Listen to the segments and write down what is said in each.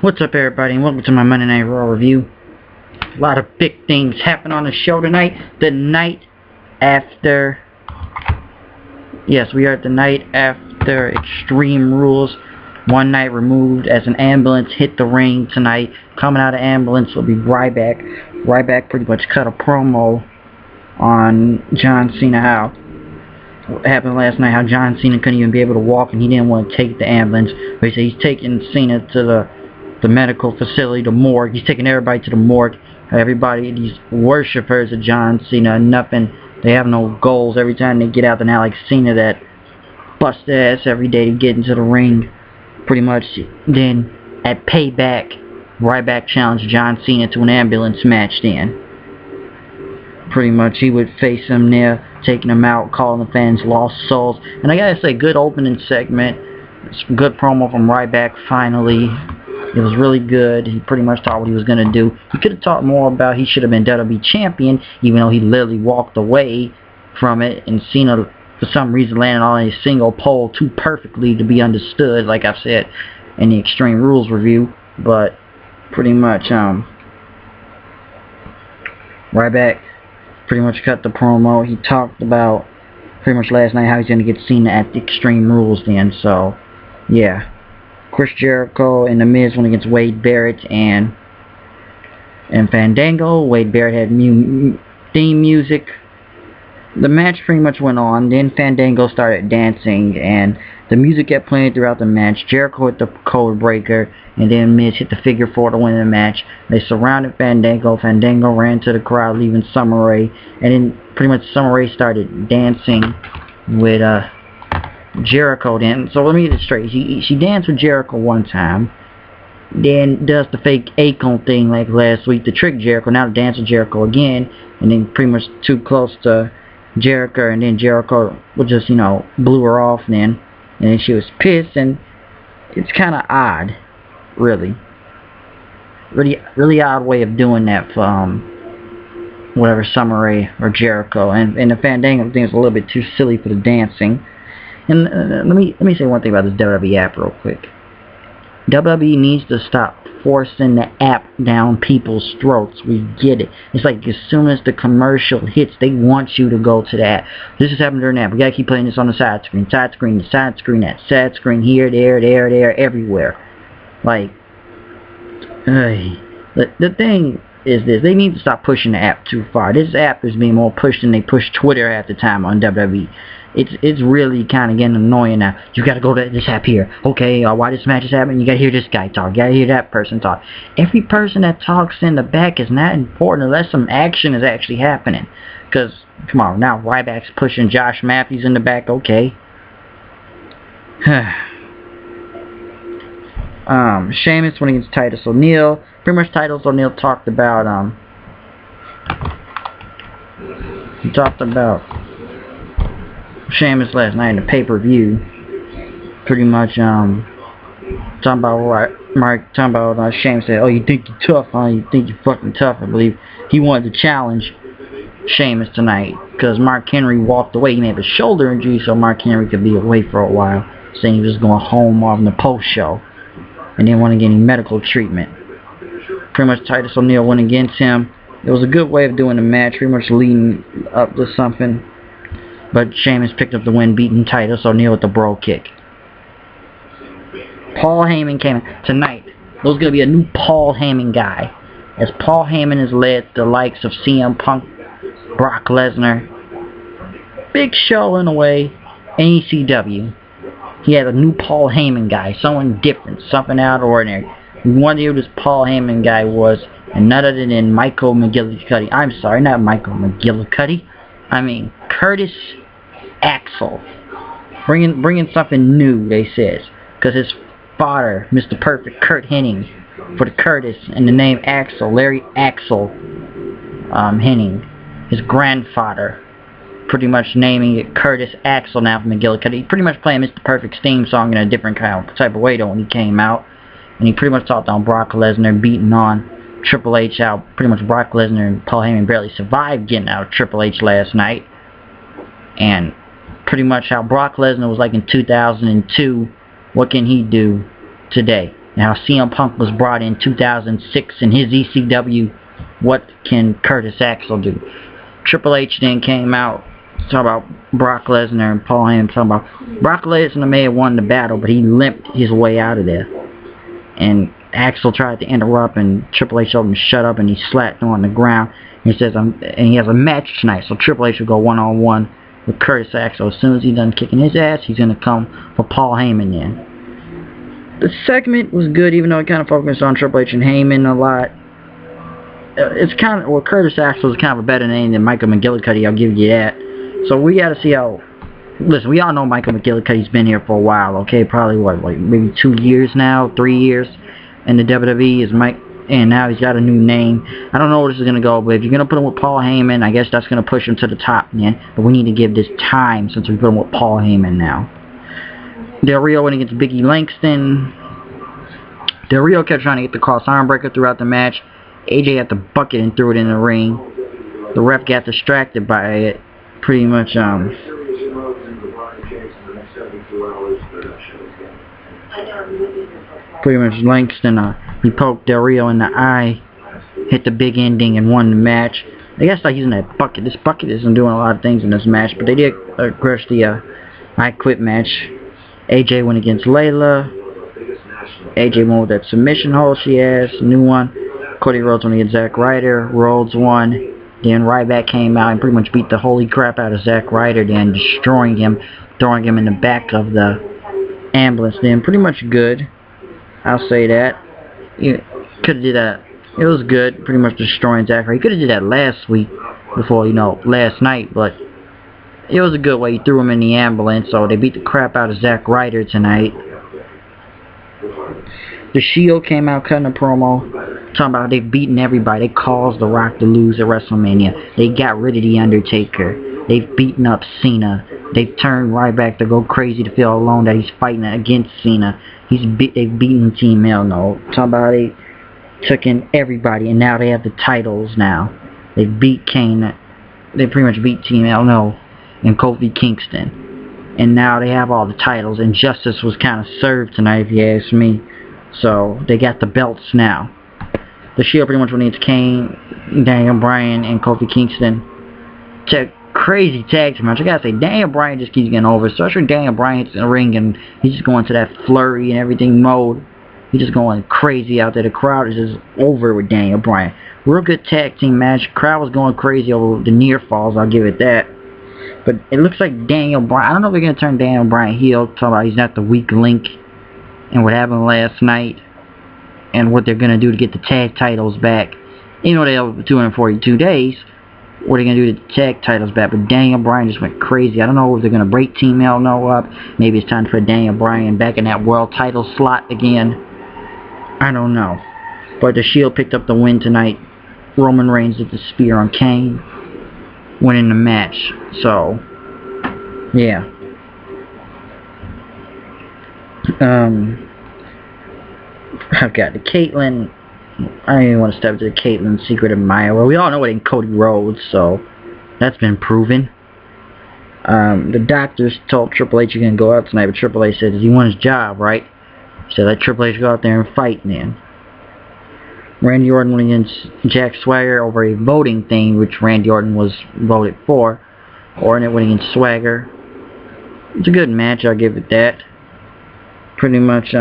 What's up, everybody, and welcome to my Monday Night Raw review. A lot of big things happen on the show tonight. The night after... Yes, we are at the night after Extreme Rules. One night removed as an ambulance hit the ring tonight. Coming out of ambulance will be Ryback. Ryback pretty much cut a promo on John Cena. How what happened last night, how John Cena couldn't even be able to walk and he didn't want to take the ambulance. But he said he's taking Cena to the medical facility, the morgue. He's taking everybody to the morgue. Everybody, these worshippers of John Cena, nothing. They have no goals. Every time they get out, they're not like Cena that busts their ass every day to get into the ring. Pretty much. Then at Payback, Ryback challenged John Cena to an ambulance match. Then pretty much he would face him there, taking him out, calling the fans lost souls. And I gotta say, good opening segment. Some good promo from Ryback. Finally. It was really good. He pretty much taught what he was going to do. He could have taught more about he should have been WWE champion, even though he literally walked away from it. And Cena, for some reason, landed on a single pole too perfectly to be understood, like I've said in the Extreme Rules review. But pretty much, Ryback pretty much cut the promo. He talked about pretty much last night how he's going to get Cena at the Extreme Rules then. So, yeah. Chris Jericho and The Miz went against Wade Barrett and Fandango. Wade Barrett had theme music. The match pretty much went on. Then Fandango started dancing and the music kept playing throughout the match. Jericho hit the code breaker and then Miz hit the figure 4 to win the match. They surrounded Fandango. Fandango ran to the crowd, leaving Summer Rae. And then pretty much Summer Rae started dancing with Jericho then. So let me get it straight. She danced with Jericho one time, then does the fake acorn thing like last week to trick Jericho, now to dance with Jericho again, and then pretty much too close to Jericho, and then Jericho would just, blew her off then, and then she was pissed, and it's kind of odd, really odd way of doing that for whatever, Summer Rae or Jericho, and the Fandango thing is a little bit too silly for the dancing. And let me say one thing about this WWE app real quick. WWE needs to stop forcing the app down people's throats. We get it. It's like as soon as the commercial hits, they want you to go to that. This is happening during the app. We gotta keep playing this on the side screen, that side screen, here, there, everywhere. Like, the thing is this: they need to stop pushing the app too far. This app is being more pushed than they push Twitter at the time on WWE. It's really kind of getting annoying now. You gotta go to this app here. Okay, why this match is happening, you gotta hear this guy talk. You gotta hear that person talk. Every person that talks in the back is not important unless some action is actually happening. Because, come on, now Ryback's pushing Josh Matthews in the back. Okay. Sheamus went against Titus O'Neil. Pretty much Titus O'Neil talked about, Sheamus last night in the pay-per-view. Pretty much talking about Sheamus said, "Oh, you think you're tough, huh? You think you're fucking tough." I believe he wanted to challenge Sheamus tonight because Mark Henry walked away. He may have a shoulder injury, so Mark Henry could be away for a while, saying he was going home on the post show and didn't want to get any medical treatment. Pretty much Titus O'Neil went against him. It was a good way of doing the match, pretty much leading up to something. But Sheamus picked up the win, beating Titus O'Neil with the bro kick. Paul Heyman came in tonight. There's going to be a new Paul Heyman guy. As Paul Heyman has led the likes of CM Punk, Brock Lesnar, Big Show in a way, and ECW. He had a new Paul Heyman guy. Someone different, something out of the ordinary. We wonder who this Paul Heyman guy was, and none other than Michael McGillicuddy. I'm sorry, not Michael McGillicuddy. I mean, Curtis Axel. Bringing something new, they says. Because his father, Mr. Perfect, Kurt Hennig, for the Curtis, and the name Axel, Larry Axel Hennig. His grandfather, pretty much naming it Curtis Axel now from McGillicuddy. He pretty much playing Mr. Perfect's theme song in a different kind of type of way, though, when he came out. And he pretty much talked on Brock Lesnar, beating on Triple H, how pretty much Brock Lesnar and Paul Heyman barely survived getting out of Triple H last night. And pretty much how Brock Lesnar was like in 2002, what can he do today? Now CM Punk was brought in 2006 in his ECW. What can Curtis Axel do? Triple H then came out talking about Brock Lesnar and Paul Heyman talking about Brock Lesnar may have won the battle, but he limped his way out of there. And Axel tried to interrupt, and Triple H told him to shut up, and he slapped him on the ground. He says, and he has a match tonight, so Triple H will go one-on-one with Curtis Axel. As soon as he's done kicking his ass, he's going to come for Paul Heyman then. The segment was good, even though it kind of focused on Triple H and Heyman a lot. It's kind of, well, Curtis Axel is kind of a better name than Michael McGillicuddy, I'll give you that. So we got to see how, listen, we all know Michael McGillicuddy's been here for a while, okay? Probably, what, like maybe 2 years now, 3 years in the WWE is Mike, and now he's got a new name. I don't know where this is going to go, but if you're going to put him with Paul Heyman, I guess that's going to push him to the top, man. But we need to give this time since we put him with Paul Heyman now. Del Rio went against Biggie Langston. Del Rio kept trying to get the cross arm breaker throughout the match. AJ had the bucket and threw it in the ring. The ref got distracted by it. Pretty much, Langston, he poked Del Rio in the eye, hit the big ending, and won the match. I guess like using that bucket. This bucket isn't doing a lot of things in this match, but they did crush the I Quit match. AJ went against Layla. AJ won with that submission hold she has, new one. Cody Rhodes went against Zack Ryder. Rhodes won. Then Ryback came out and pretty much beat the holy crap out of Zack Ryder, then destroying him, throwing him in the back of the ambulance. Then pretty much good. I'll say that. You could have did that. It was good, pretty much destroying Zack Ryder. He could have did that last week, before, last night, but it was a good way. He threw him in the ambulance, so they beat the crap out of Zack Ryder tonight. The Shield came out cutting a promo, talking about they've beaten everybody. They caused The Rock to lose at WrestleMania. They got rid of The Undertaker. They've beaten up Cena. They've turned Ryback to go crazy to feel alone that he's fighting against Cena. They've beaten Team Hell No. Talking about they took in everybody, and now they have the titles now. They beat Kane. They pretty much beat Team Hell No and Kofi Kingston. And now they have all the titles, and justice was kind of served tonight, if you ask me. So, they got the belts now. The Shield pretty much went against Kane, Daniel Bryan, and Kofi Kingston. Crazy tag team match. I gotta say, Daniel Bryan just keeps getting over. Especially Daniel Bryan hits in the ring, and he's just going to that flurry and everything mode. He's just going crazy out there. The crowd is just over with Daniel Bryan. Real good tag team match. Crowd was going crazy over the near falls, I'll give it that. But it looks like Daniel Bryan, I don't know if they're going to turn Daniel Bryan heel, talking about he's not the weak link, and what happened last night, and what they're going to do to get the tag titles back. You know, they have 242 days. What are they going to do to the tag titles back? But Daniel Bryan just went crazy. I don't know if they're going to break Team Hell No up. Maybe it's time to put Daniel Bryan back in that world title slot again. I don't know. But the Shield picked up the win tonight. Roman Reigns did the spear on Kane, winning the match. So, yeah. I've got the Caitlyn. I don't even want to step to the Caitlyn Secret Admirer. Well, we all know it ain't Cody Rhodes, so that's been proven. The doctors told Triple H you're going to go out tonight, but Triple H said, does he want his job, right? He said, let Triple H go out there and fight, man. Randy Orton went against Jack Swagger over a voting thing, which Randy Orton was voted for. Orton went against Swagger. It's a good match, I'll give it that. Pretty much,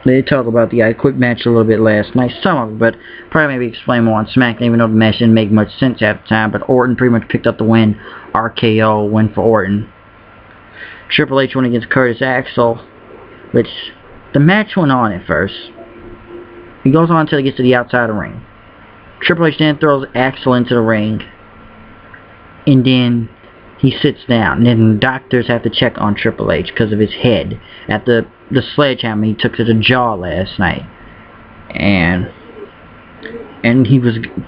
they talked about the I Quit match a little bit last night, some of it, but probably maybe explain more on SmackDown, even though the match didn't make much sense at the time, but Orton pretty much picked up the win. RKO, win for Orton. Triple H went against Curtis Axel, which the match went on at first. He goes on until he gets to the outside of the ring. Triple H then throws Axel into the ring, and then he sits down, and then the doctors have to check on Triple H because of his head at the sledgehammer he took to the jaw last night. And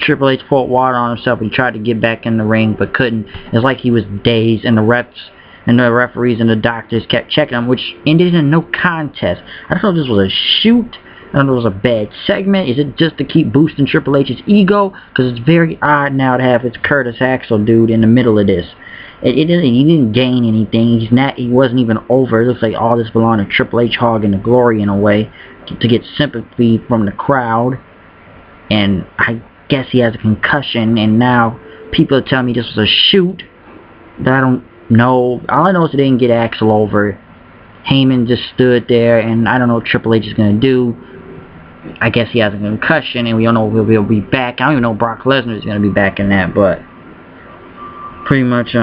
Triple H poured water on himself. He tried to get back in the ring but couldn't. It's like he was dazed, and the referees and the doctors kept checking him, which ended in no contest. I don't know if this was a shoot. I don't know if it was a bad segment. Is it just to keep boosting Triple H's ego? Because it's very odd now to have this Curtis Axel dude in the middle of this. He didn't gain anything. He wasn't even over. It looks like all this belonged to Triple H hogging the glory in a way to get sympathy from the crowd. And I guess he has a concussion, and now people are telling me this was a shoot. That I don't know. All I know is they didn't get Axel over. Heyman just stood there, and I don't know what Triple H is going to do. I guess he has a concussion, and we don't know if he'll be back. I don't even know if Brock Lesnar is going to be back in that, but pretty much,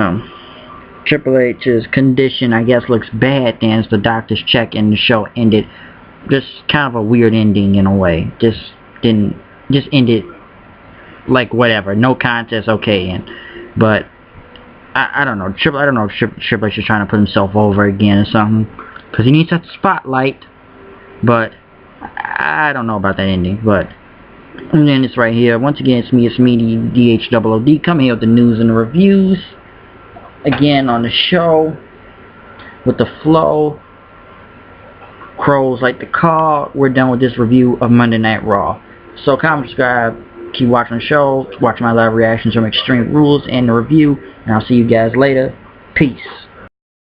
Triple H's condition, I guess, looks bad then as the doctors check and the show ended. Just kind of a weird ending in a way. Just ended like whatever. No contest, okay, but I don't know. I don't know if Triple H is trying to put himself over again or something, because he needs that spotlight. But I don't know about that ending. But I'm doing this right here. Once again, it's me, DHOOD, coming here with the news and the reviews. Again on the show with the flow. Crows like the call. We're done with this review of Monday Night Raw. So comment, subscribe, keep watching the show, watch my live reactions from Extreme Rules and the review, and I'll see you guys later. Peace.